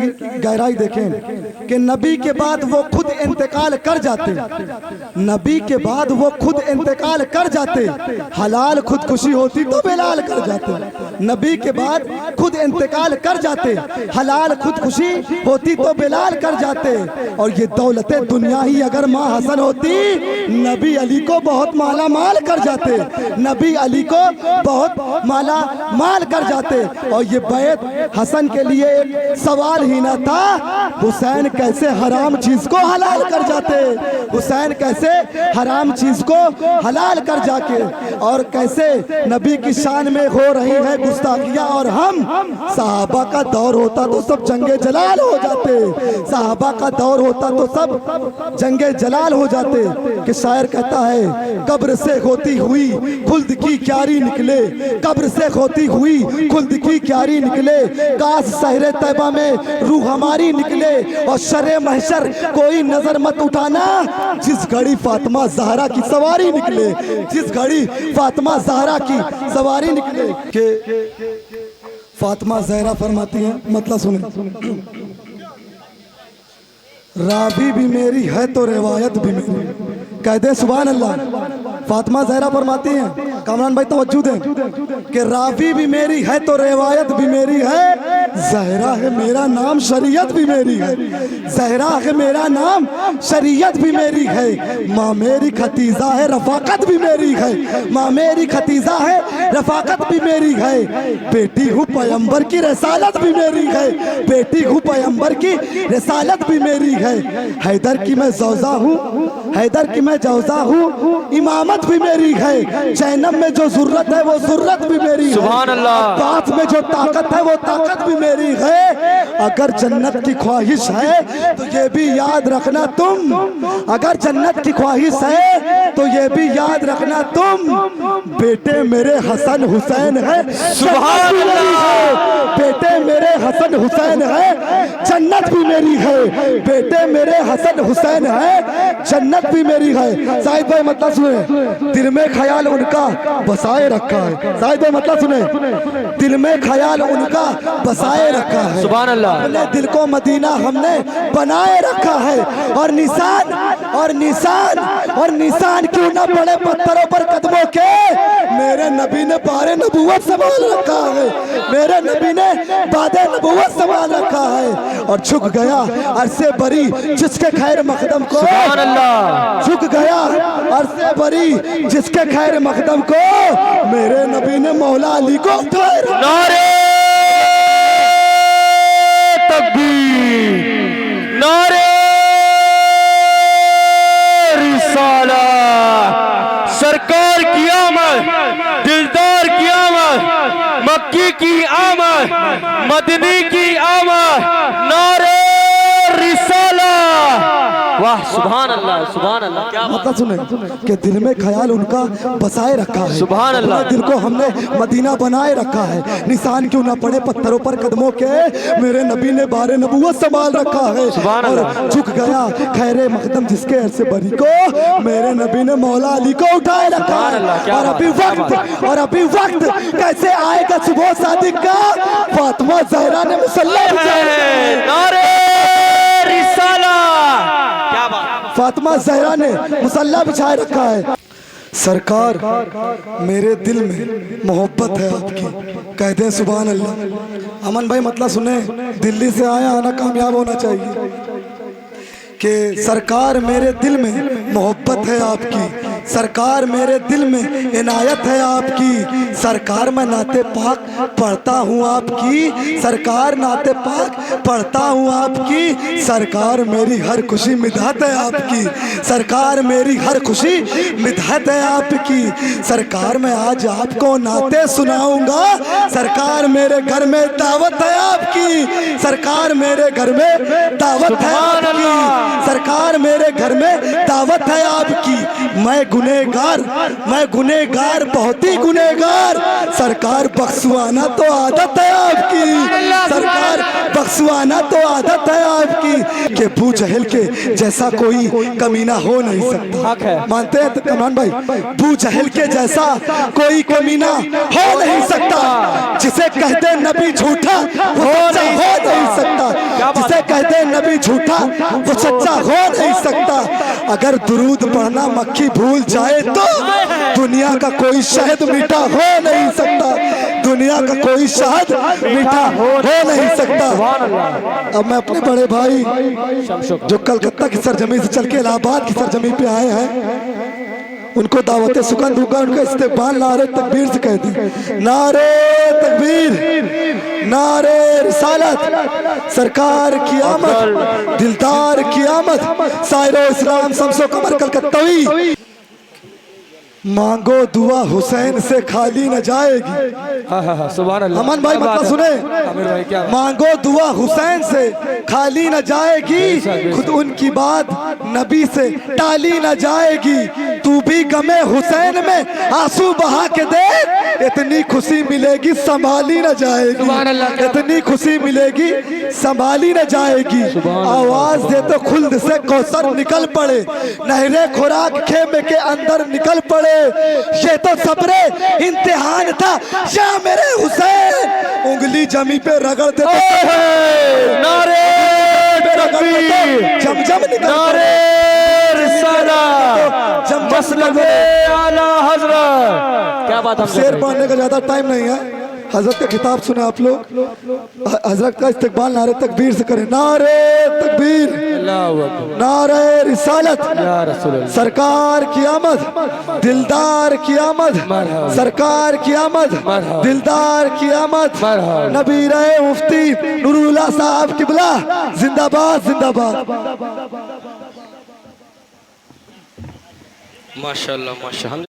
गहराई देखें कि नबी के बाद वो खुद इंतकाल कर जाते, नबी के बाद वो खुद इंतकाल कर जाते, हलाल खुदकुशी होती तो बिलाल कर जाते। नबी के बाद खुद इंतकाल कर जाते, हलाल खुदकुशी होती तो बिलाल कर जाते। और ये दौलते दुनिया ही अगर माँ हसन होती, नबी अली को बहुत माला माल कर जाते, नबी अली को बहुत माला माल कर जाते। और ये बैत हसन के लिए एक सवाल ही ना था, हुसैन कैसे हराम चीज को हलाल कर जाते, हुसैन कैसे हराम चीज को हलाल कर जाके, और कैसे नबी की शान में हो रही है गुस्ताखियां। और हम सहाबा का दौर होता तो सब जंगे जलाल हो जाते, सहाबा का दौर होता तो सब जंगे जलाल हो जाते। कि शायर कहता है कब्र से होती हुई खुल्द की क्यारी निकले, कब्र से होती हुई खुल्द की क्यारी निकले, काश सहरे तैबा में रूह हमारी निकले। और शरे महशर कोई नजर मत उठाना, जिस घड़ी फातिमा ज़हरा की सवारी निकले, जिस घड़ी फातिमा ज़हरा की सवारी निकले। के फातिमा ज़हरा फरमाती हैं, मतलब सुने, रावी भी मेरी है तो रिवायत भी मेरी, कह दे सुभान अल्लाह। फातिमा ज़हरा फरमाती हैं, कामरान भाई तवज्जो दें, कि रावी भी मेरी है तो रिवायत भी मेरी है, ज़हरा है मेरा नाम शरीयत भी मेरी है, ज़हरा है मेरा नाम शरीयत भी मेरी है। माँ मेरी खतीजा है रफ़ाकत भी मेरी है, माँ मेरी खतीजा है रफ़ाकत भी मेरी है। बेटी हूँ पैगंबर की रसालत भी मेरी है, बेटी हूँ पैगंबर की रसालत भी मेरी है। हैदर की मैं ज़ौज़ा हूँ, हैदर की मैं ज़ौज़ा हूँ, इमामत भी मेरी है। जैनब में जो ज़ुर्रत है वो ज़ुर्रत भी मेरी है, सुभान अल्लाह। बात में जो ताकत है वो ताकत भी मेरी है। अगर जन्नत की ख्वाहिश है तो ये भी याद रखना तुम, अगर जन्नत की ख्वाहिश है तो ये भी याद रखना तुम, बेटे मेरे हसन हुसैन है, सुभान अल्लाह। बेटे मेरे हसन हुसैन है, जन्नत भी मेरी है, बेटे मेरे हसन हुसैन है, जन्नत भी मेरी है। साहिब भाई मतलब सुने, दिल में ख्याल उनका बसाए रखा है, साहिब भाई मतलब सुने, दिल में ख्याल उनका बसाए रखा है, सुभान अल्लाह। अपने दिल को मदीना हमने बनाए रखा है। और निशान और निशान और निशान क्यों ना पड़े पत्थरों पर कदमों के, मेरे नबी ने बारे नबूवत संभाल रखा है, मेरे नबी ने बादे नबूवत संभाल रखा है। और झुक गया अरसे बरी जिसके खैर मकदम को, सुभान अल्लाह। झुक गया अरसे बरी जिसके खैर मकदम को, मेरे नबी ने मौला अली को उठाए रखा। नारे तकबीर, नारे रिसाला, सरकार की आमद, दिलदार की आमद, मक्की की आमद, मदनी की आमद, नारे रिसाला, वाह सुभान अल्लाह, सुभान अल्लाह। क्या मतलब सुने कि दिल में ख्याल उनका बसाए रखा है, सुभान अल्लाह। दिल को हमने मदीना बनाए रखा है, निशान क्यों ना पड़े पत्थरों पर कदमों के, मेरे नबी ने बारे नबूवत संभाल रखा है, सुभान अल्लाह। और झुक गया खैरे मकदम जिसके अरसे बरी को, मेरे नबी ने मौला अली को उठाए रखा है। और अभी वक्त कैसे आएगा सुबह सादिक का, फातिमा ज़हरा ने मुसल्ला बिछाया, फातिमा ज़हरा ने मुसल्ला बिछाए रखा है। सरकार मेरे दिल में मोहब्बत है आपकी, कह दें सुभान अल्लाह। अमन भाई मतलब सुने, दिल्ली से आया आना कामयाब होना चाहिए, कि सरकार मेरे दिल में मोहब्बत है आपकी, सरकार मेरे दिल में इनायत है आपकी, सरकार मैं नाते पाक पढ़ता हूँ आपकी, सरकार नाते पाक पढ़ता हूँ आपकी, सरकार मेरी हर खुशी मिधात है आपकी, सरकार मेरी हर खुशी मिधात है आपकी, सरकार मैं आज आपको नाते सुनाऊंगा, सरकार मेरे घर में दावत है आपकी, सरकार मेरे घर में दावत है आपकी, सरकार मेरे घर में दावत है आपकी। मैं गुनेगार बहुत ही गुनेगार, सरकार बख्शवाना तो आदत है आपकी, सरकार बख्शवाना तो आदत है आपकी, कि अबू जहल के जैसा कोई कमीना हो नहीं सकता। मानते हैं कमान भाई, अबू जहल के जैसा कोई कमीना हो नहीं सकता, जिसे कहते नबी झूठा हो नहीं सकता, कह दे नबी झूठा वो सच्चा हो नहीं सकता। अगर दुरूद पढ़ना मक्खी भूल जाए तो दुनिया का कोई शहद मीठा हो नहीं सकता। दुनिया का कोई शहद मीठा हो नहीं सकता। अब मैं अपने बड़े भाई जो कलकत्ता की सरजमी से चल के इलाहाबाद की सरजमी पे आए हैं उनको दावत सुकन दूंगा। उनका इस्तेमाल नारे तकबीर से कह दी। नारे तकबीर, नारे रिसालत, सरकार की आमद, दिलदार की आमद, सायरो इस्लाम शम्सो कमर कलकत्तावी। मांगो दुआ हुसैन से खाली न जाएगी। सुभान अल्लाह। अमन भाई मतलब सुने, मांगो दुआ हुसैन से खाली न जाएगी, खुद उनकी बात नबी से टाली न जाएगी। तू भी गमे हुसैन में आंसू बहा के दे, इतनी खुशी मिलेगी संभाली न जाएगी। इतनी खुशी मिलेगी संभाली न जाएगी। आवाज दे तो खुल्द से कौसर निकल पड़े, नहरे खुराक खेमे के अंदर निकल पड़े। ये तो सब्रे इम्तिहान था या मेरे हुसैन, उंगली जमी पे रगड़ दे नारे जमजम निकल, नारे रिसालत, मसलबे आला हजरत। क्या बात है। शेर पढ़ने का ज्यादा टाइम नहीं है। हजरत का किताब सुने आप लोग, हजरत का इस्तेमाल नारे तकबीर से करें। नारे तकबीर, नारे रिसालत, सरकार की आमद, दिलदार की आमद, सरकार की आमद, दिलदार की आमद। नबी रहे मुफ्ती नूरुल्लाह साहब किबला जिंदाबाद जिंदाबाद। माशाअल्लाह माशाअल्लाह।